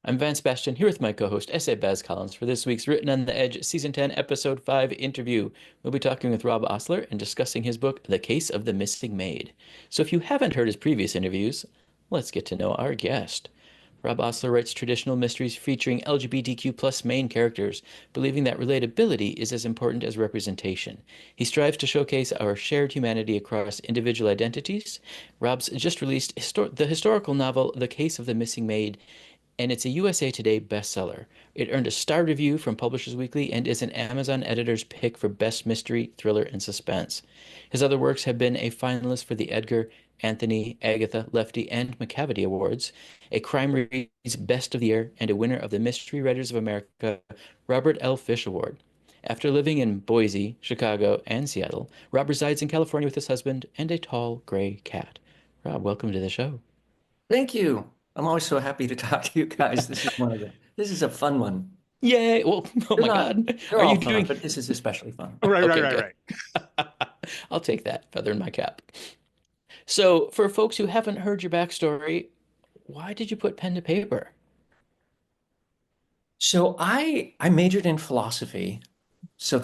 I'm Vance Bastian here with my co-host S.A. Baz Collins for this week's Written on the Edge Season 10 Episode 5 interview. We'll be talking with Rob Osler and discussing his book, The Case of the Missing Maid. So if you haven't heard his previous interviews, let's get to know our guest. Rob Osler writes traditional mysteries featuring LGBTQ plus main characters, believing that relatability is as important as representation. He strives to showcase our shared humanity across individual identities. Rob's just released the historical novel The Case of the Missing Maid, and it's a USA Today bestseller. It earned a star review from Publishers Weekly and is an Amazon editor's pick for Best Mystery, Thriller, and Suspense. His other works have been a finalist for the Edgar, Anthony, Agatha, Lefty, and Macavity Awards, a Crime Reads Best of the Year, and a winner of the Mystery Writers of America Robert L. Fish Award. After living in Boise, Chicago, and Seattle, Rob resides in California with his husband and a tall gray cat. Rob, welcome to the show. Thank you. I'm always so happy to talk to you guys. This is a fun one. Yay! Well, oh They're my not, God. they're Are all you fun, doing? but this is especially fun. Right, right, Okay, right, good. right. I'll take that feather in my cap. So, for folks who haven't heard your backstory, why did you put pen to paper? So I majored in philosophy, so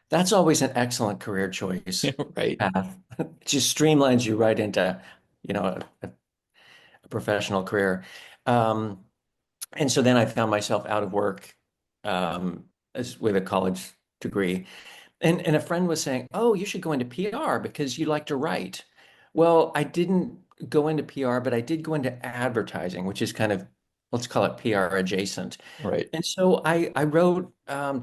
that's always an excellent career choice Right. path. It just streamlines you right into, a professional career. Um, and so then I found myself out of work with a college degree. And a friend was saying, "Oh, you should go into PR because you like to write." Well, I didn't go into PR, but I did go into advertising, which is kind of, let's call it PR adjacent. Right. And so I wrote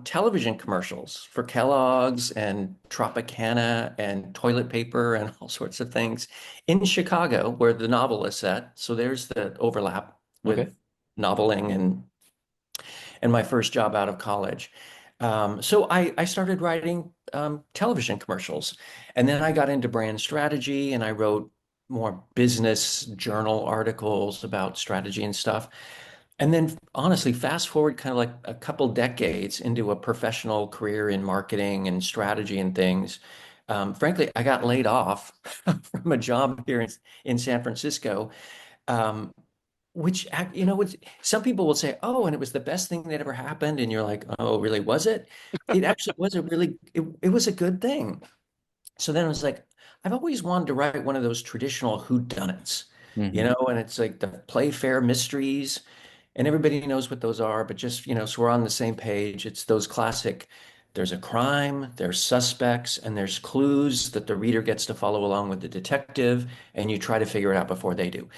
television commercials for Kellogg's and Tropicana and toilet paper and all sorts of things in Chicago, where the novel is set. So there's the overlap Okay. with noveling and my first job out of college. So I started writing television commercials. And then I got into brand strategy and I wrote more business journal articles about strategy and stuff. And then honestly, fast forward kind of like a couple decades into a professional career in marketing and strategy and things. Frankly, I got laid off from a job here in San Francisco. Um, some people will say, "Oh, and it was the best thing that ever happened," and you're like, "Oh, really? Was it?" It actually was it was a good thing. So then I was like, I've always wanted to write one of those traditional whodunits, Hmm. and it's like the Playfair mysteries, and everybody knows what those are, but just, so we're on the same page. It's those classic, there's a crime, there's suspects, and there's clues that the reader gets to follow along with the detective, and you try to figure it out before they do.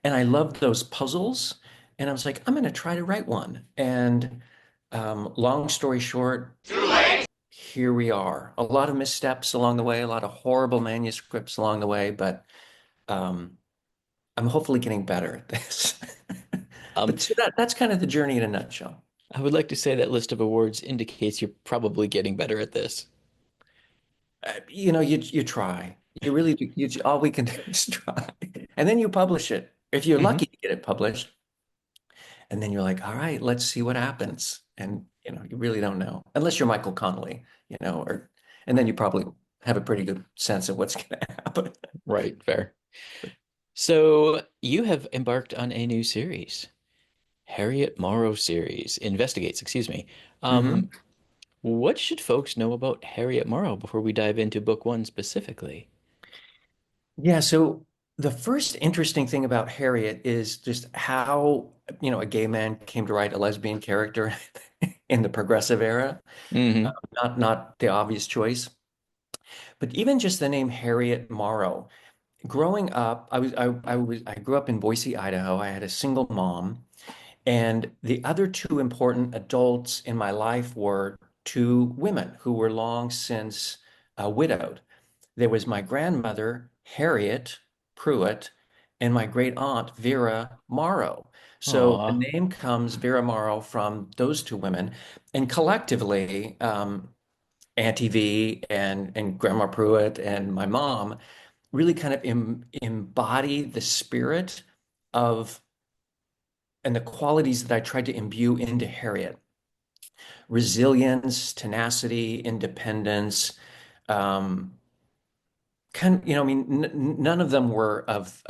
And I loved those puzzles, and I was like, I'm going to try to write one. And long story short, here we are. A lot of missteps along the way, a lot of horrible manuscripts along the way, but um, I'm hopefully getting better at this. Um, But so that's kind of the journey in a nutshell. I would like to say that list of awards indicates you're probably getting better at this. You try. You really do. All we can do is try. And then you publish it. If you're Hmm. lucky to get it published, and then you're like, all right, let's see what happens. And you really don't know. Unless you're Michael Connolly, and then you probably have a pretty good sense of what's gonna happen. Right. Fair. So, you have embarked on a new series, Harriet Morrow series, Investigates, excuse me. Mhm. What should folks know about Harriet Morrow before we dive into book one specifically? Yeah, so the first interesting thing about Harriet is just how, a gay man came to write a lesbian character in the progressive era. Hmm. Not the obvious choice, but even just the name Harriet Morrow. Growing up, I grew up in Boise, Idaho. I had a single mom, and the other two important adults in my life were two women who were long since widowed. There was my grandmother, Harriet Pruitt, and my great aunt, Vera Morrow. So the Aw. name comes, Vera Morrow, from those two women. And collectively, Auntie V and Grandma Pruitt and my mom really kind of embody the spirit of and the qualities that I tried to imbue into Harriet: resilience, tenacity, independence. Um, I mean, none of them were of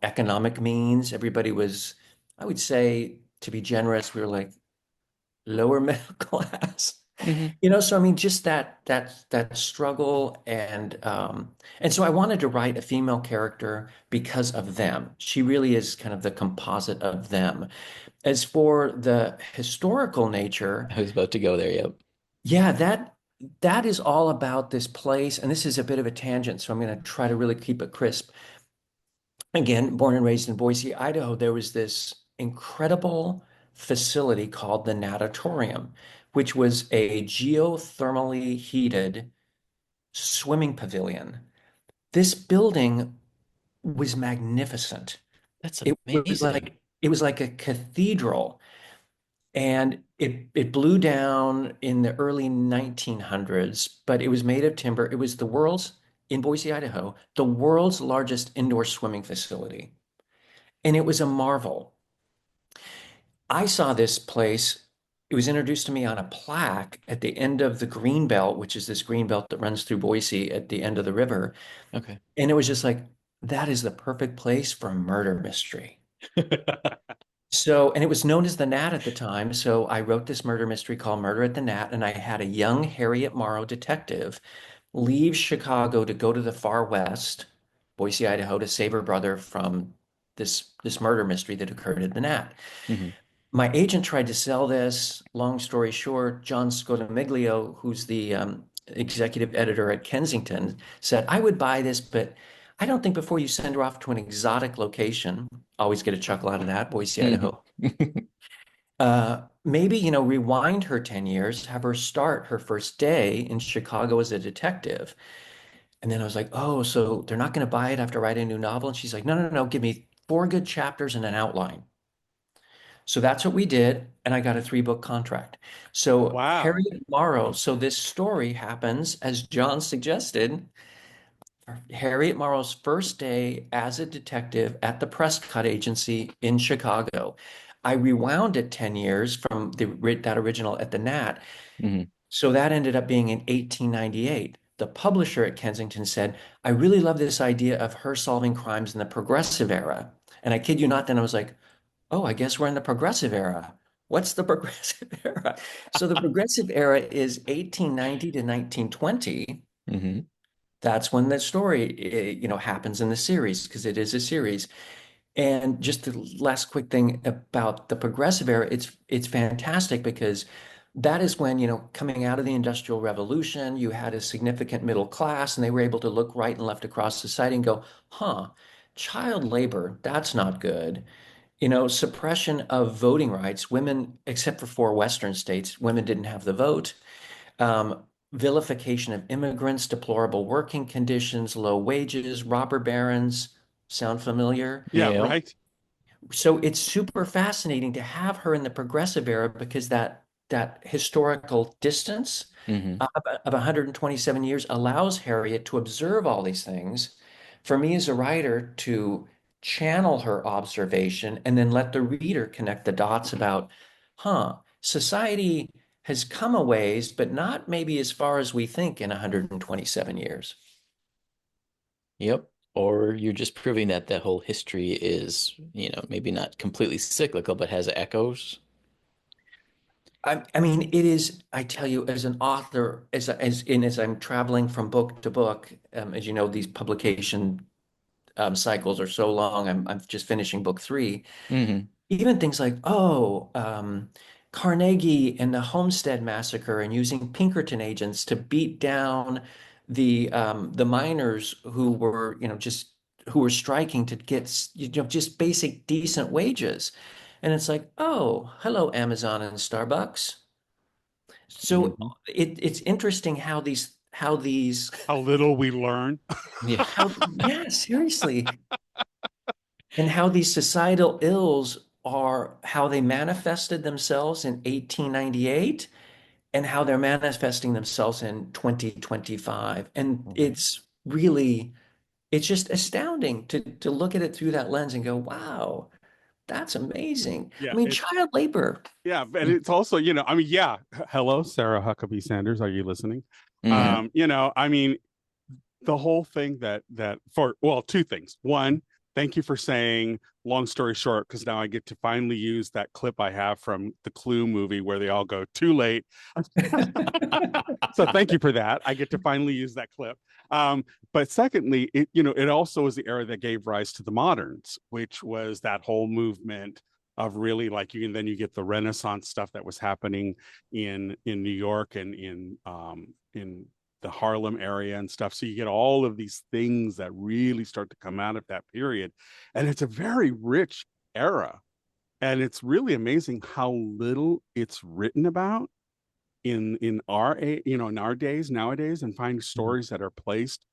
economic means. Everybody was I would say, to be generous, we were like lower middle class. Hmm. So I mean, just that struggle, and so I wanted to write a female character because of them. She really is kind of the composite of them. As for the historical nature, I was about to go there. Yep. yeah, that is all about this place, and this is a bit of a tangent, so I'm going to try to really keep it crisp. Again, born and raised in Boise, Idaho, there was this incredible facility called the natatorium, which was a geothermally heated swimming pavilion. This building was magnificent. That's It was amazing. like a cathedral, and it blew down in the early 1900s, but it was made of timber. It was the world's, in Boise, Idaho, the world's largest indoor swimming facility. And it was a marvel. I saw this place. It was introduced to me on a plaque at the end of the green belt, which is this green belt that runs through Boise at the end of the river. Okay. And it was just like, that is the perfect place for murder mystery. So, and it was known as the Nat at the time. So I wrote this murder mystery called Murder at the Nat, and I had a young Harriet Morrow detective leave Chicago to go to the far west, Boise, Idaho, to save her brother from this murder mystery that occurred at the Nat. Hmm. My agent tried to sell this. Long story short, John Scotomiglio, who's the executive editor at Kensington, said, I would buy this, but I don't think before you send her off to an exotic location, always get a chuckle out of that, Boise, Hmm. Idaho. Maybe, rewind her 10 years, have her start her first day in Chicago as a detective. And then I was like, oh, so they're not going to buy it after writing a new novel? And she's like, no, no, no, give me 4 good chapters and an outline. So that's what we did, and I got a 3 book contract. So Wow. Harriet Morrow, so this story happens, as John suggested, Harriet Morrow's first day as a detective at the Prescott Agency in Chicago. I rewound it 10 years from that original at the Nat. Hmm. So that ended up being in 1898. The publisher at Kensington said, I really love this idea of her solving crimes in the progressive era. And I kid you not, then I was like, oh, I guess we're in the progressive era. What's the progressive era? So the progressive era is 1890 to 1920. Hmm. That's when the story, happens in the series because it is a series. And just the last quick thing about the progressive era, it's fantastic because that is when, coming out of the Industrial Revolution, you had a significant middle class and they were able to look right and left across society and go, huh, child labor, that's not good. Suppression of voting rights. Women, except for 4 Western states, women didn't have the vote. Um, Vilification of immigrants, deplorable working conditions, low wages, robber barons. Sound familiar? Yeah, Yeah. right. So it's super fascinating to have her in the progressive era because that historical distance Hmm. of 127 years allows Harriet to observe all these things. For me as a writer to channel her observation and then let the reader connect the dots about, society has come a ways, but not maybe as far as we think in 127 years. Yep. Or you're just proving that the whole history is, maybe not completely cyclical, but has echoes. I mean, it is, I tell you, as an author, as I'm traveling from book to book, as you know, these publication cycles are so long. I'm just finishing book 3. Hmm. Even things like, Carnegie and the Homestead Massacre and using Pinkerton agents to beat down the miners who were, just who were striking to get, just basic decent wages. And it's like, oh, hello, Amazon and Starbucks. So Hmm. it's interesting how these How little we learn. Yeah. yeah, seriously, and how these societal ills are how they manifested themselves in 1898 and how they're manifesting themselves in 2025. And Hmm. it's just astounding to look at it through that lens and go, wow, that's amazing. I Yeah, mean, it's child labor. yeah, and it's also, I mean, yeah, hello, Sarah Huckabee Sanders, are you listening? Yeah. Hmm. I mean, the whole thing that for well, two things. One, Thank you for saying long story short, because now I get to finally use that clip I have from the Clue movie where they all go too late. So thank you for that. I get to finally use that clip. But secondly, it also was the era that gave rise to the moderns, which was that whole movement of really like you, and then you get the Renaissance stuff that was happening in New York and in the Harlem area and stuff. So you get all of these things that really start to come out of that period, and it's a very rich era, and it's really amazing how little it's written about in our in our days nowadays, and find stories that are placed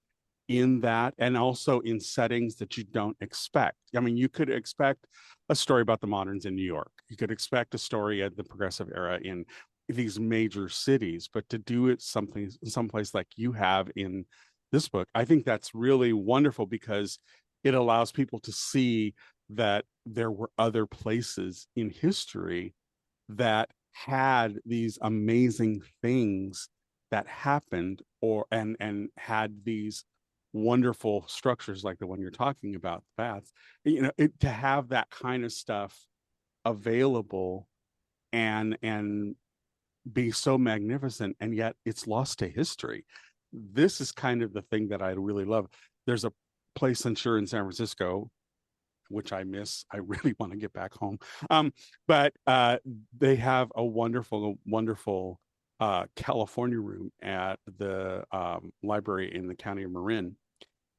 in that, and also in settings that you don't expect. I mean, you could expect a story about the moderns in New York, you could expect a story at the progressive era in these major cities, but to do it someplace like you have in this book, I think that's really wonderful, because it allows people to see that there were other places in history that had these amazing things that happened, or and had these wonderful structures like the one you're talking about, the baths. To have that kind of stuff available and be so magnificent, and yet it's lost to history. This is kind of the thing that I really love. There's a place, I'm sure, in San Francisco, which I miss. I really want to get back home. But they have a wonderful, wonderful California room at the library in the county of Marin.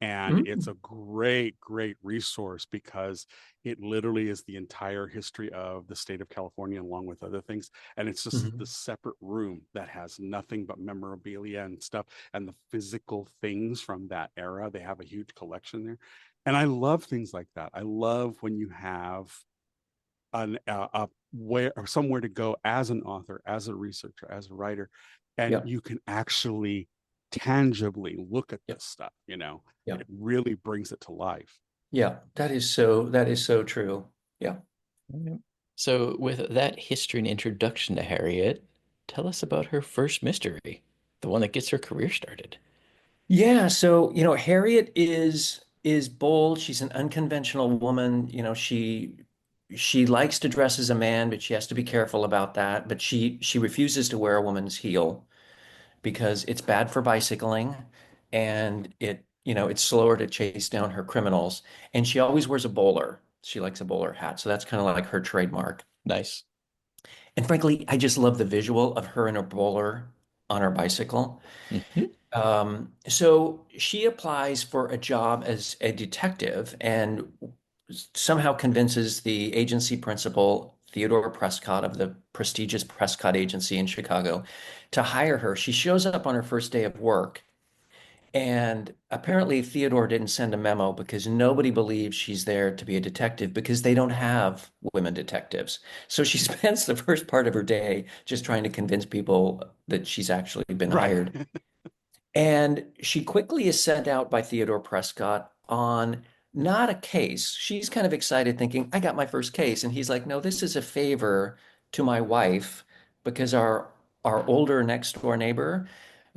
And it's a great, great resource, because it literally is the entire history of the state of California, along with other things. And it's just the separate room that has nothing but memorabilia and stuff, and the physical things from that era. They have a huge collection there. And I love things like that. I love when you have where or somewhere to go as an author, as a researcher, as a writer, and Yeah. you can actually tangibly look at Yeah. this stuff. Yeah. It really brings it to life. Yeah. That is so true. Yeah. Yep. So, with that history and introduction to Harriet, tell us about her first mystery, the one that gets her career started. Yeah, so Harriet is bold. She's an unconventional woman. She likes to dress as a man, but she has to be careful about that. But she refuses to wear a woman's heel because it's bad for bicycling, and it's slower to chase down her criminals. And she always wears a bowler. She likes a bowler hat, so that's kind of like her trademark. Nice. And frankly, I just love the visual of her in a bowler on her bicycle. Hmm. So she applies for a job as a detective and somehow convinces the agency principal, Theodore Prescott of the prestigious Prescott Agency in Chicago, to hire her. She shows up on her first day of work, and apparently Theodore didn't send a memo because nobody believes she's there to be a detective because they don't have women detectives. So she spends the first part of her day just trying to convince people that she's actually been Right. hired. And she quickly is sent out by Theodore Prescott on not a case. She's kind of excited, thinking, I got my first case. And he's like, no, this is a favor to my wife because our older next door neighbor,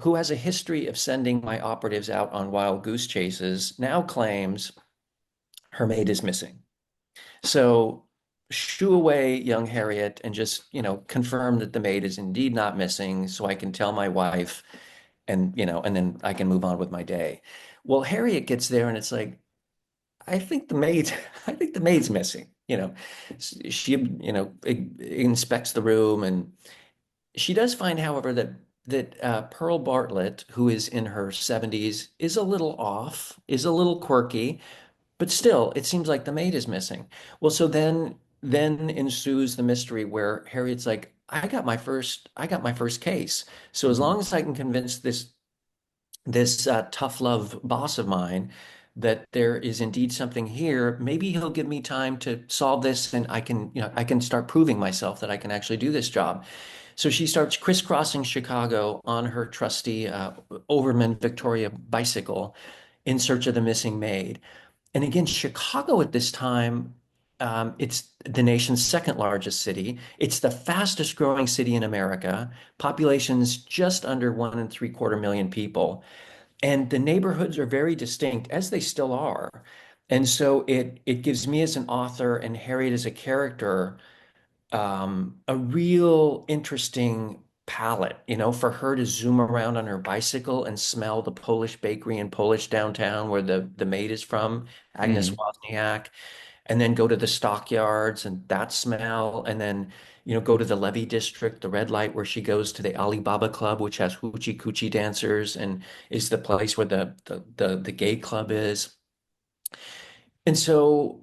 who has a history of sending my operatives out on wild goose chases, now claims her maid is missing. So shoo away young Harriet and just, confirm that the maid is indeed not missing so I can tell my wife and then I can move on with my day. Well, Harriet gets there and it's like, I think the maid, I think the maid's missing. She, inspects the room, and she does find, however, that Pearl Bartlett, who is in her 70s, is a little off, is a little quirky, but still, it seems like the maid is missing. Well, so then ensues the mystery where Harriet's like, I got my first case. So as long as I can convince this tough love boss of mine that there is indeed something here, maybe he'll give me time to solve this, and I can start proving myself that I can actually do this job. So she starts crisscrossing Chicago on her trusty Overman Victoria bicycle in search of the missing maid. And again, Chicago at this time, it's the nation's second largest city. It's the fastest growing city in America. Population's just under 1.75 million people. And the neighborhoods are very distinct, as they still are. And so it gives me as an author and Harriet as a character a real interesting palette, for her to zoom around on her bicycle and smell the Polish bakery in Polish downtown where the maid is from, Agnes Hmm. Wozniak, and then go to the stockyards and that smell, and then go to the Levy district, the red light where she goes to the Alibaba Club, which has hoochie coochie dancers and is the place where the gay club is. And so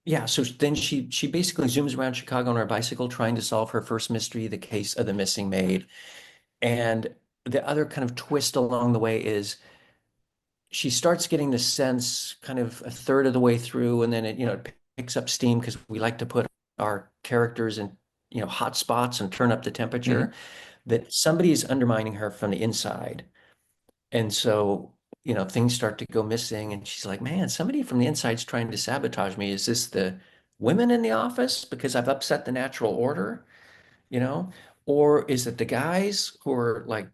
yeah, so then she basically zooms around Chicago on her bicycle trying to solve her first mystery, the case of the missing maid. And the other kind of twist along the way is she starts getting the sense kind of a third of the way through, and then it picks up steam because we like to put our characters in, hot spots and turn up the Hmm. temperature, that somebody is undermining her from the inside. And so, things start to go missing. And she's like, man, somebody from the inside's trying to sabotage me. Is this the women in the office because I've upset the natural order, you know? Or is it the guys who are like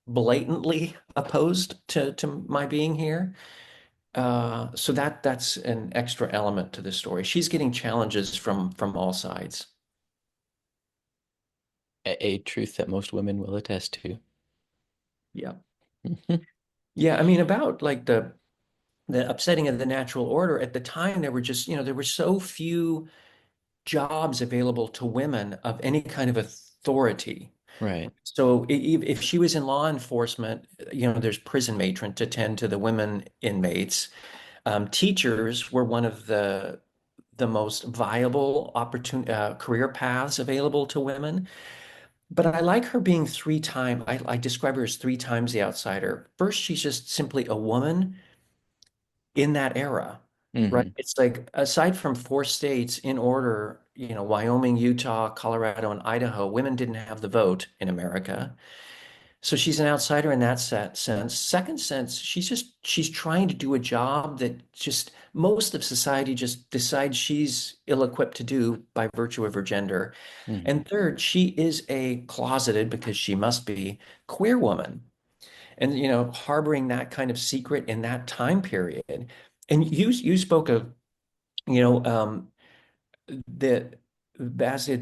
blatantly opposed to my being here? So that's an extra element to the story. She's getting challenges from all sides. A truth that most women will attest to. Yeah. Mhm. Yeah, I mean, about like the upsetting of the natural order at the time, there were just, there were so few jobs available to women of any kind of authority. Right. So if she was in law enforcement, there's prison matron to tend to the women inmates. Teachers were one of the most viable career paths available to women. But I like her being three times. I describe her as three times the outsider. First, she's just simply a woman in that era, right? Hmm. It's like aside from four states in order, Wyoming, Utah, Colorado, and Idaho, women didn't have the vote in America. So she's an outsider in that sense. Second sense, she's trying to do a job that just most of society just decides she's ill-equipped to do by virtue of her gender. Hmm. And third, she is a closeted, because she must be, queer woman. And harboring that kind of secret in that time period. And you spoke of, you know, the Bassett,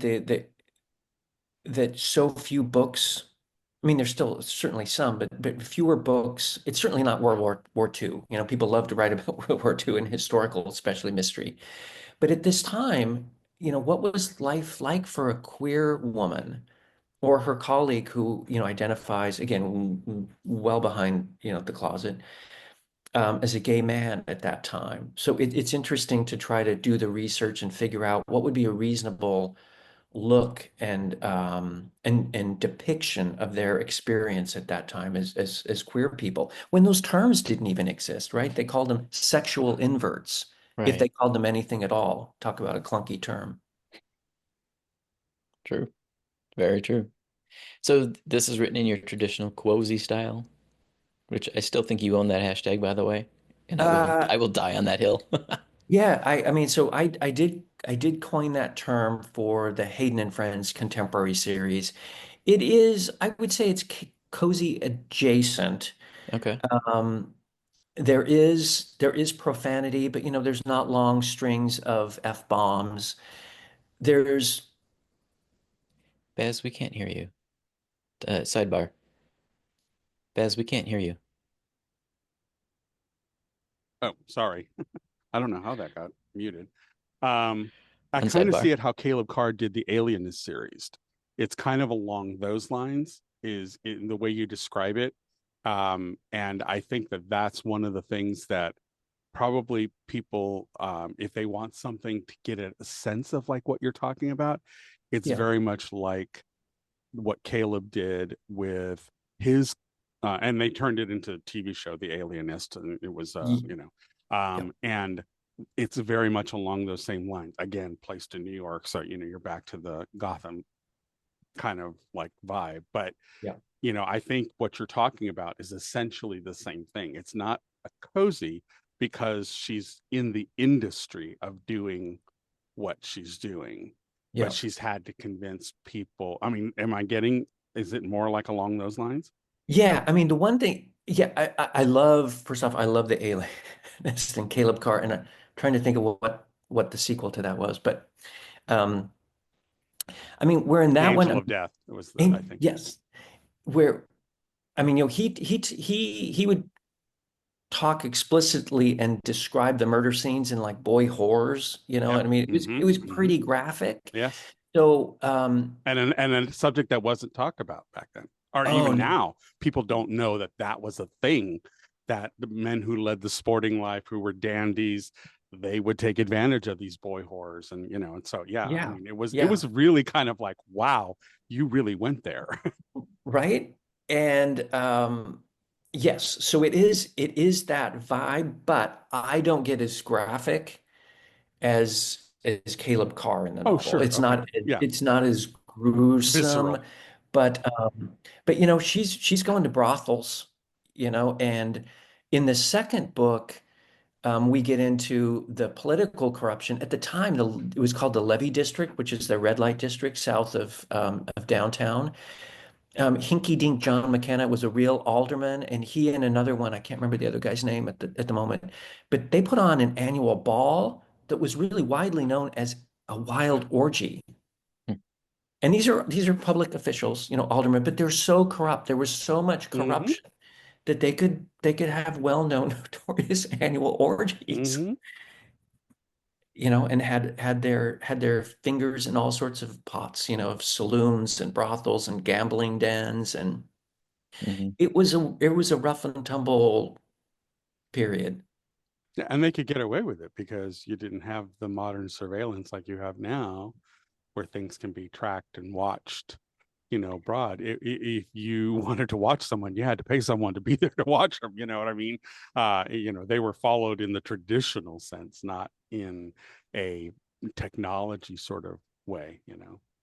that so few books. I mean, there's still certainly some, but fewer books. It's certainly not World War II. People love to write about World War II in historical, especially mystery. But at this time, what was life like for a queer woman or her colleague who, identifies again well behind, the closet, as a gay man at that time? So it's interesting to try to do the research and figure out what would be a reasonable look and depiction of their experience at that time as queer people when those terms didn't even exist, right? They called them sexual inverts, if Right. they called them anything at all. Talk about a clunky term. True. Very true. So this is written in your traditional Quozy style, which I still think you own that hashtag, by the way. And Uh, I will die on that hill. yeah, I mean, so I did coin that term for the Hayden and Friends contemporary series. It is, I would say it's cozy adjacent. Okay. Um, there is profanity, but there's not long strings of F-bombs. There's Baz, we can't hear you. Sidebar. Baz, we can't hear you. Oh, sorry. I don't know how that got muted. Um, I On kind of sidebar. see it how Caleb Carr did the Alienist series. It's kind of along those lines, is in the way you describe it. And I think that that's one of the things that probably people, if they want something to get a sense of like what you're talking about, it's yeah. very much like what Caleb did with his, and they turned it into a TV show, The Alienist, and it was, Ye- yeah. and it's very much along those same lines. Again, placed in New York, so you're back to the Gotham kind of like vibe. But Yeah. I think what you're talking about is essentially the same thing. It's not a cozy because she's in the industry of doing what she's doing, but Yeah. she's had to convince people. I mean, am I getting, is it more like along those lines? Yeah, I mean, the one thing, yeah, I love, first off, I love the alienist and Caleb Carr, and I'm trying to think of what the sequel to that was. But um, I mean, where in The that one, Angel of Death. It was I think. yes, where I mean, he would talk explicitly and describe the murder scenes in like boy horrors, Yep. and I mean, it was Hmm. pretty graphic. Yes. So, And a subject that wasn't talked about back then, or oh even no, now, people don't know that that was a thing. That the men who led the sporting life, who were dandies, they would take advantage of these boy horrors, and and so yeah, I yeah, mean, it was yeah, really kind of like, wow, you really went there. right. And yes, so it is that vibe, but I don't get as graphic as Caleb Carr in the Oh, novel. sure, It's okay, not yeah, it's not as gruesome, visceral. but she's going to brothels, and in the second book, we get into the political corruption. At the time, it was called the Levy District, which is the red light district south of downtown. Hinky Dink John McKenna was a real alderman, and he and another one, I can't remember the other guy's name at the moment, but they put on an annual ball that was really widely known as a wild orgy. Hmm. And these are public officials, aldermen, but they're so corrupt. There was so much Hmm. corruption that they could have well-known notorious annual orgies, Hmm. and had their fingers in all sorts of pots, of saloons and brothels and gambling dens, and Hmm. it was a rough and tumble period. And they could get away with it because you didn't have the modern surveillance like you have now, where things can be tracked and watched, broad. If you wanted to watch someone, you had to pay someone to be there to watch them. You know what I mean? They were followed in the traditional sense, not in a technology sort of way.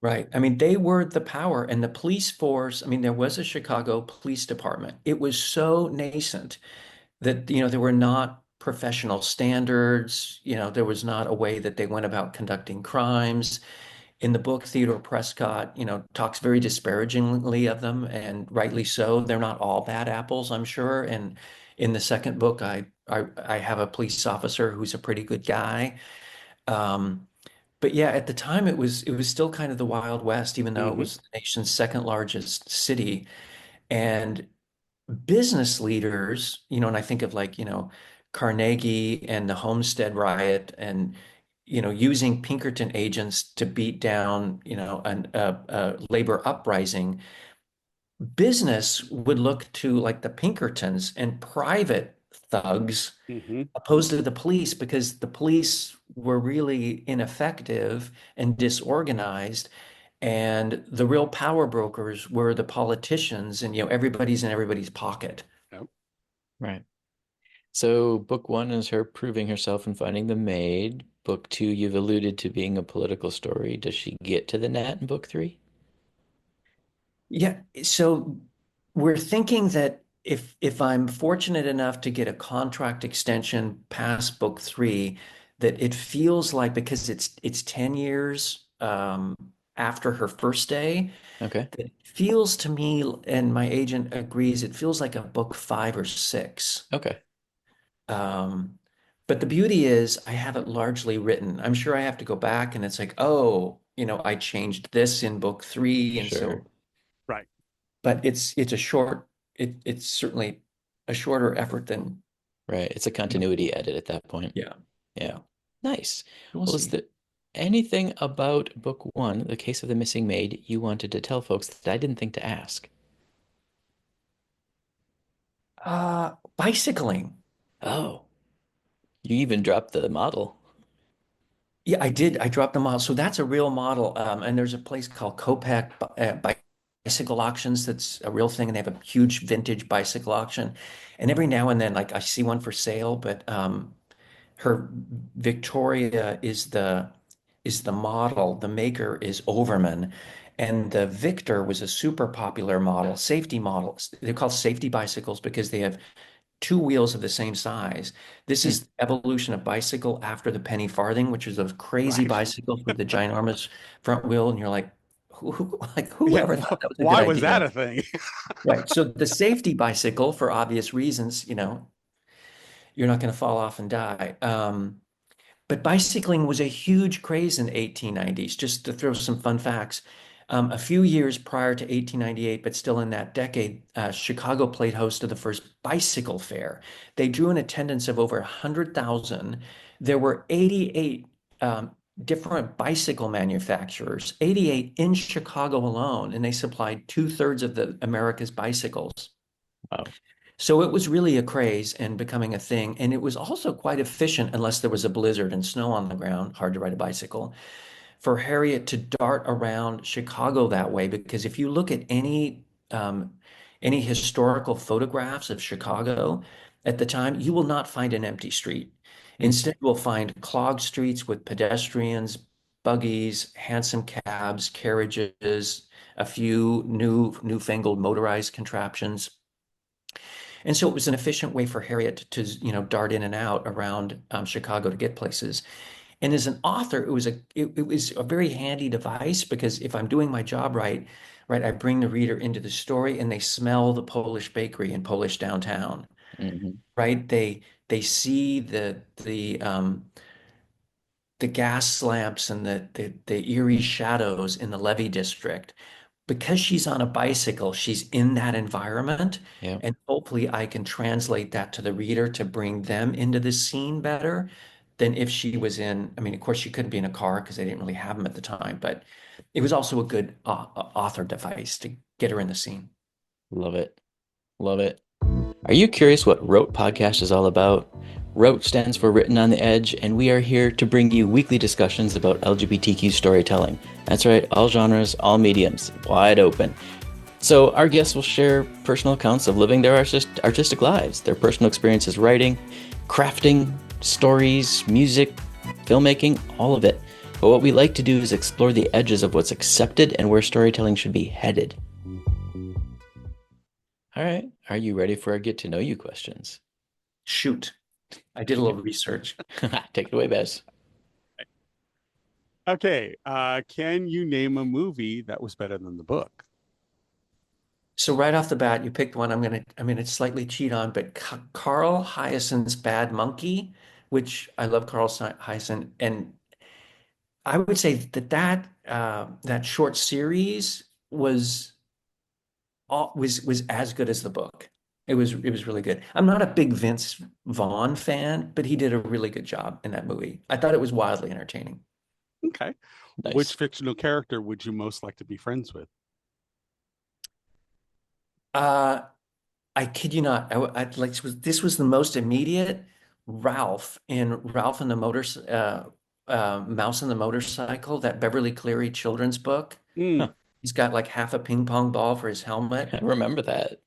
Right. I mean, they were the power, and the police force. I mean, there was a Chicago Police Department. It was so nascent that, there were not professional standards. There was not a way that they went about conducting crimes. In the book, Theodore Prescott, talks very disparagingly of them, and rightly so. They're not all bad apples, I'm sure. And in the second book, I have a police officer who's a pretty good guy. Um, but yeah, at the time it was still kind of the Wild West, even though it Hmm. was the nation's second largest city. And business leaders, and I think of like, Carnegie and the Homestead Riot, and using Pinkerton agents to beat down, a labor uprising. Business would look to like the Pinkertons and private thugs Hmm. opposed to the police, because the police were really ineffective and disorganized, and the real power brokers were the politicians, and everybody's in everybody's pocket. Yep. Right. So book one is her proving herself and finding the maid. Book two, you've alluded to being a political story. Does she get to the net in book three? Yeah, so we're thinking that if I'm fortunate enough to get a contract extension past book three, that it feels like, because it's 10 years after her first day, Okay. it feels to me, and my agent agrees, it feels like a book five or six. Okay. Um, but the beauty is I have it largely written. I'm sure I have to go back and it's like, oh, I changed this in book three. And Sure. so, Right. but it's certainly a shorter effort than, Right. It's a continuity edit at that point. yeah, Yeah. yeah. Nice. We'll Well, is see. there anything about book one, The Case of the Missing Maid, you wanted to tell folks that I didn't think to ask? Bicycling. Oh, you even dropped the model. Yeah, I did. I dropped the model. So that's a real model. And there's a place called Kopak Bicycle Auctions that's a real thing. And they have a huge vintage bicycle auction. And every now and then, like I see one for sale, but her Victoria is the model. The maker is Overman. And the Victor was a super popular model, safety models. They're called safety bicycles because they have two wheels of the same size. This Hmm. is the evolution of bicycle after the penny farthing, which is those crazy Right. bicycles with the ginormous front wheel. And you're like, Like Yeah. whoever thought that was a good Why was that idea? a thing? Right. So the safety bicycle, for obvious reasons, you're not going to fall off and die. But bicycling was a huge craze in the 1890s. Just to throw some fun facts, a few years prior to 1898, but still in that decade, Chicago played host to the first bicycle fair. They drew an attendance of over 100,000. There were 88 different bicycle manufacturers, 88 in Chicago alone, and they supplied two-thirds of the America's bicycles. Wow. So it was really a craze and becoming a thing. And it was also quite efficient unless there was a blizzard and snow on the ground, hard to ride a bicycle, for Harriet to dart around Chicago that way. Because if you look at any historical photographs of Chicago at the time, you will not find an empty street. Mm. Instead, you will find clogged streets with pedestrians, buggies, hansom cabs, carriages, a few newfangled motorized contraptions. And so it was an efficient way for Harriet to, dart in and out around Chicago to get places. And as an author, it was a very handy device because if I'm doing my job right, I bring the reader into the story and they smell the Polish bakery in Polish downtown, Hmm. right? They see the gas lamps and the eerie shadows in the Levee district. Because she's on a bicycle, she's in that environment. Yeah. And hopefully I can translate that to the reader to bring them into the scene better than if she was in, I mean, of course, she couldn't be in a car because they didn't really have them at the time, but it was also a good author device to get her in the scene. Love it. Love it. Are you curious what Wrote Podcast is all about? Wrote stands for Written on the Edge, and we are here to bring you weekly discussions about LGBTQ storytelling. That's right, all genres, all mediums, wide open. So our guests will share personal accounts of living their artistic lives, their personal experiences writing, crafting, stories, music, filmmaking, all of it. But what we like to do is explore the edges of what's accepted and where storytelling should be headed. All right, are you ready for our get to know you questions? Shoot, I did a little research. Take it away, Bez. Okay. Can you name a movie that was better than the book? So right off the bat, you picked one I'm gonna slightly cheat on, but Carl Hyacint's Bad Monkey, which I love Carl Hyacint, and I would say that short series was as good as the book. It was really good. I'm not a big Vince Vaughn fan, but he did a really good job in that movie. I thought it was wildly entertaining. Okay. Which Nice. fictional character would you most like to be friends with? Uh, I kid you not. This was the most immediate. Ralph in Ralph and the Mouse and the Motorcycle, that Beverly Cleary children's book. Mm, Huh, He's got like half a ping pong ball for his I helmet. remember that.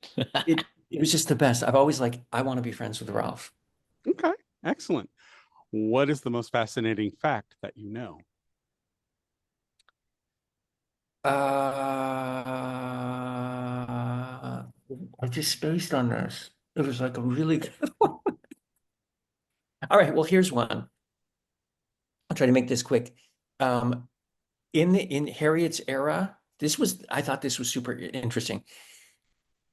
It was just the best. I've always like I want to be friends with Ralph. okay. Excellent. What is the most fascinating fact that you know? I just spaced on this. It was like a really good one. All right, well, here's one. I'll try to make this quick. Um, in Harriet's era, I thought this was super interesting.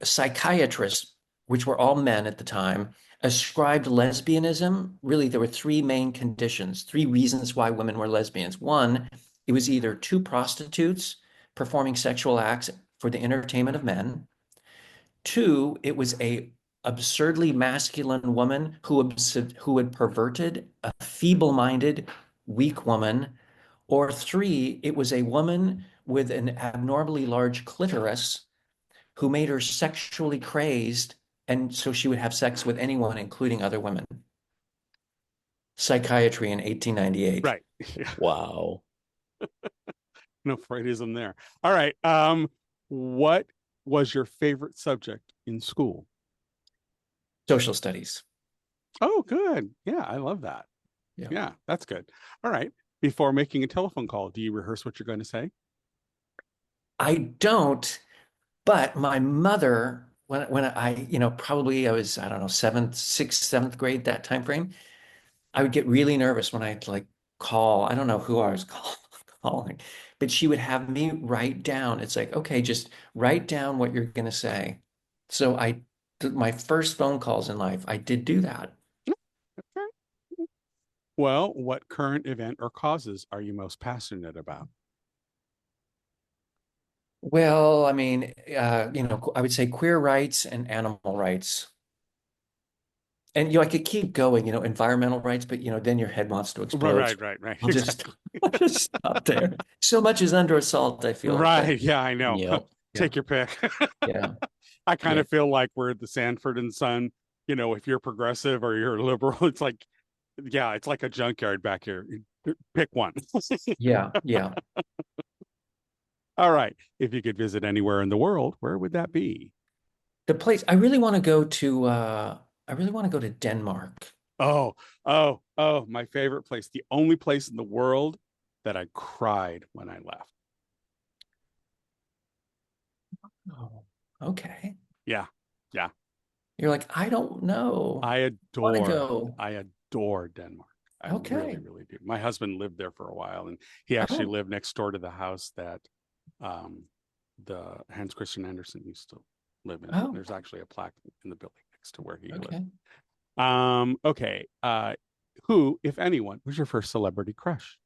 Psychiatrists, which were all men at the time, ascribed lesbianism. Really, there were three main conditions, three reasons why women were lesbians. One, it was either two prostitutes performing sexual acts for the entertainment of men. Two, it was a absurdly masculine woman who had perverted a feeble-minded, weak woman. Or three, it was a woman with an abnormally large clitoris who made her sexually crazed, and so she would have sex with anyone, including other women. Psychiatry in 1898. Right. Wow. No Freudism there. All right. What was your favorite subject in school? Social studies. Oh, good. Yeah, I love that. Yeah. Yeah, that's good. All right. Before making a telephone call, do you rehearse what you're going to say? I don't, but my mother, when probably I was, I don't know, sixth, seventh grade, that time frame, I would get really nervous when I'd like call. I don't know who I was falling. But she would have me write down. It's like, okay, just write down what you're going to say. So my first phone calls in life, I did do that. Well, what current event or causes are you most passionate about? Well, I mean, I would say queer rights and animal rights. And I could keep going, environmental rights, but then your head wants to explode. Right. I'll just Exactly. I'll just stop there. So much is under assault, I feel. But Right. Yeah, I know. Yep. Take your pick. yeah, I kind yeah. of feel like we're the Sanford and Son, if you're progressive or you're liberal, it's like, yeah, it's like a junkyard back here. Pick one. Yeah, yeah. All right. If you could visit anywhere in the world, where would that be? The place I really want to go to, I really want to go to Denmark. Oh, my favorite place. The only place in the world that I cried when I left. Oh, okay. Yeah. Yeah. You're like, I don't know. I Want to adore, go. I adore Denmark. I really, Okay. really do. My husband lived there for a while, and he actually Oh, lived next door to the house that the Hans Christian Andersen used to live in. oh, There's actually a plaque in the building next to where he lived. okay. Okay. Who, if anyone, was your first celebrity crush?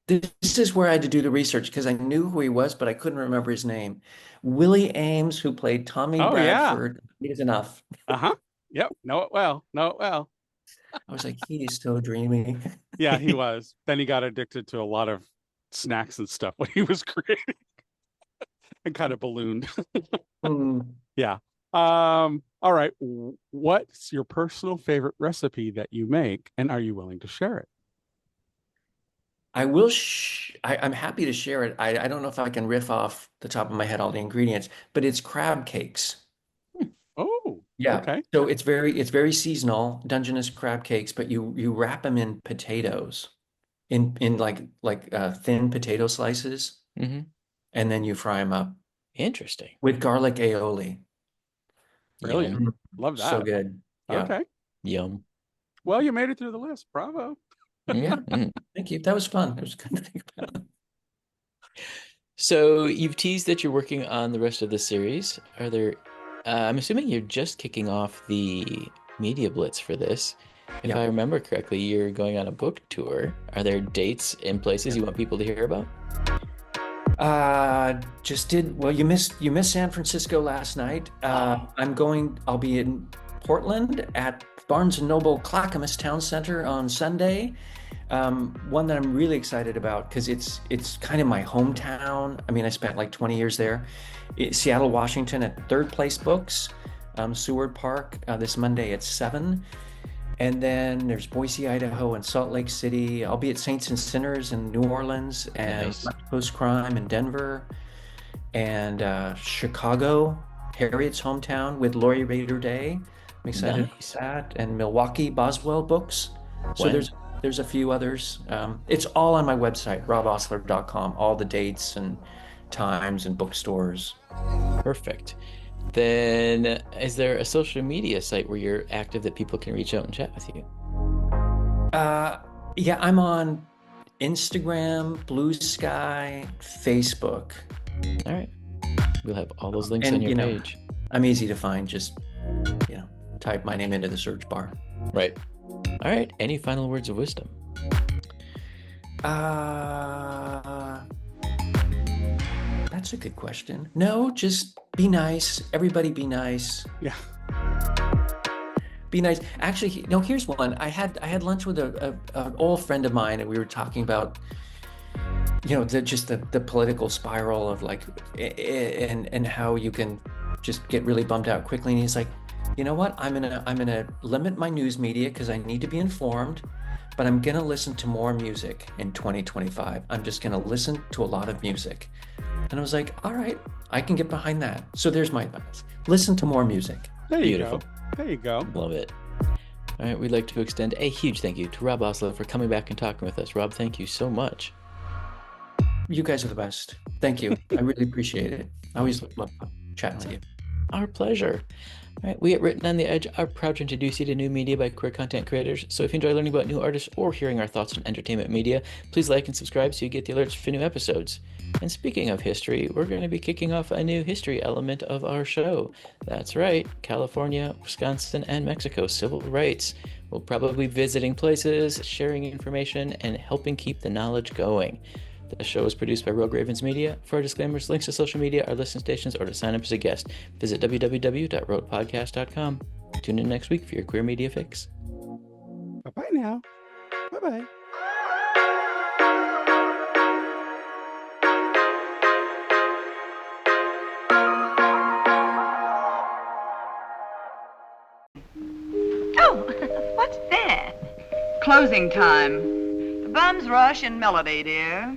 This is where I had to do the research because I knew who he was, but I couldn't remember his name. Willie Ames, who played Tommy Oh yeah. Bradford, is enough. Uh-huh. Yep. Know it well. Know it well. I was like, he is so dreamy. Yeah, he was. Then he got addicted to a lot of snacks and stuff when he was creating and kind of ballooned. Mm. Yeah. All right. What's your personal favorite recipe that you make, and are you willing to share it? I will. I'm happy to share it. I don't know if I can riff off the top of my head all the ingredients, but it's crab cakes. Oh, Yeah. okay. So it's very seasonal, Dungeness crab cakes, but you wrap them in potatoes, in like thin potato slices, Hmm. and then you fry them up Interesting. with garlic aioli. Brilliant. Yum. Love So that. good. Yeah. Okay. Yum. Well, you made it through the list. Bravo. Yeah. Mm. Thank you. That was fun. It was good to think about. So you've teased that you're working on the rest of the series. I'm assuming you're just kicking off the media blitz for this. If Yeah. I remember correctly, you're going on a book tour. Are there dates and places you want people to hear about? Well, you missed San Francisco last night. I'll be in Portland at Barnes & Noble Clackamas Town Center on Sunday. One that I'm really excited about because it's kind of my hometown. I mean, I spent like 20 years there. Seattle, Washington at Third Place Books, Seward Park, this Monday at 7. And then there's Boise, Idaho, and Salt Lake City. I'll be at Saints and Sinners in New Orleans, and Nice. West Coast Crime in Denver, and Chicago, Harriet's hometown, with Lori Raider Day. I'm excited Nice. about that. And Milwaukee Boswell Books. So When? there's a few others. It's all on my website, robosler.com, all the dates and times and bookstores. Perfect. Then is there a social media site where you're active that people can reach out and chat with you? Yeah, I'm on Instagram, Blue Sky, Facebook. All right. We'll have all those links And, on your page. I'm easy to find. Just, type my name into the search bar. Right. All right. Any final words of wisdom? That's a good question. No, just be nice. Everybody be nice. Yeah. Be nice. Actually, no, here's one. I had lunch with an old friend of mine, and we were talking about, the political spiral of like, and how you can just get really bummed out quickly. And he's like, you know what? I'm gonna limit my news media because I need to be informed, but I'm gonna listen to more music in 2025. I'm just gonna listen to a lot of music. And I was like, all right, I can get behind that. So there's my advice. Listen to more music. There you Beautiful. go. There you go. Love it. All right. We'd like to extend a huge thank you to Rob Osler for coming back and talking with us. Rob, thank you so much. You guys are the best. Thank you. I really appreciate it. I always love chatting with you. Our pleasure. All right, we at Written on the Edge are proud to introduce you to new media by queer content creators. So if you enjoy learning about new artists or hearing our thoughts on entertainment media, please like and subscribe so you get the alerts for new episodes. And speaking of history, we're going to be kicking off a new history element of our show. That's right, California, Wisconsin, and Mexico civil rights. We'll probably be visiting places, sharing information, and helping keep the knowledge going. The show is produced by Rogue Ravens Media. For our disclaimers, links to social media, our listen stations, or to sign up as a guest, visit www.roguepodcast.com. Tune in next week for your queer media fix. Bye-bye now. Bye-bye. Oh, what's that? Closing time. The bums rush in melody, dear.